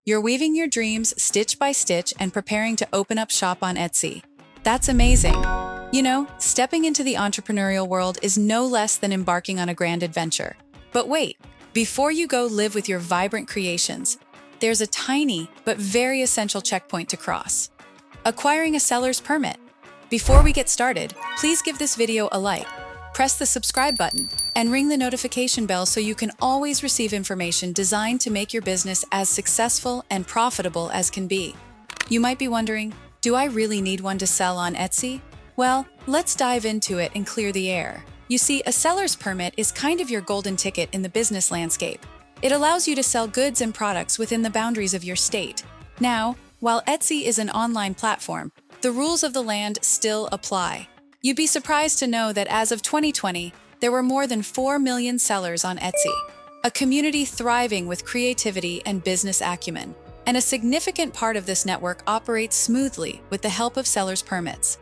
You're weaving your dreams stitch by stitch and preparing to open up shop on Etsy. That's amazing. You know, stepping into the entrepreneurial world is no less than embarking on a grand adventure. But wait, before you go live with your vibrant creations, there's a tiny but very essential checkpoint to cross. Acquiring a seller's permit. Before we get started, please give this video a like, press the subscribe button, and ring the notification bell so you can always receive information designed to make your business as successful and profitable as can be. You might be wondering, do I really need one to sell on Etsy? Well, let's dive into it and clear the air. You see, a seller's permit is kind of your golden ticket in the business landscape. It allows you to sell goods and products within the boundaries of your state. Now, while Etsy is an online platform, the rules of the land still apply. You'd be surprised to know that as of 2020, there were more than 4 million sellers on Etsy, a community thriving with creativity and business acumen. And a significant part of this network operates smoothly with the help of seller's permits.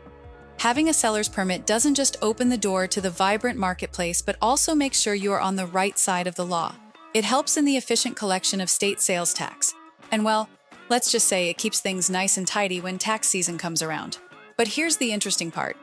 Having a seller's permit doesn't just open the door to the vibrant marketplace, but also makes sure you are on the right side of the law. It helps in the efficient collection of state sales tax. And well, let's just say it keeps things nice and tidy when tax season comes around. But here's the interesting part.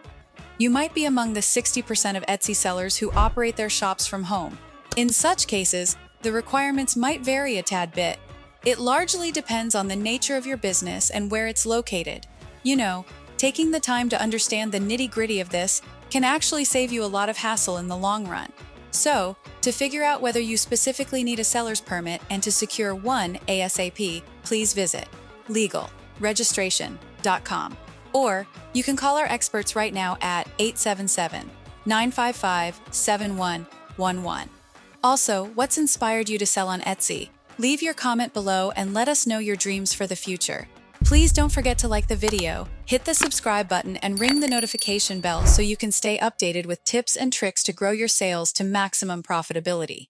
You might be among the 60% of Etsy sellers who operate their shops from home. In such cases, the requirements might vary a tad bit. It largely depends on the nature of your business and where it's located. You know, taking the time to understand the nitty-gritty of this can actually save you a lot of hassle in the long run. So, to figure out whether you specifically need a seller's permit and to secure one ASAP, please visit legalregistration.com. Or you can call our experts right now at 877-955-7111. Also, what's inspired you to sell on Etsy? Leave your comment below and let us know your dreams for the future. Please don't forget to like the video, hit the subscribe button, and ring the notification bell so you can stay updated with tips and tricks to grow your sales to maximum profitability.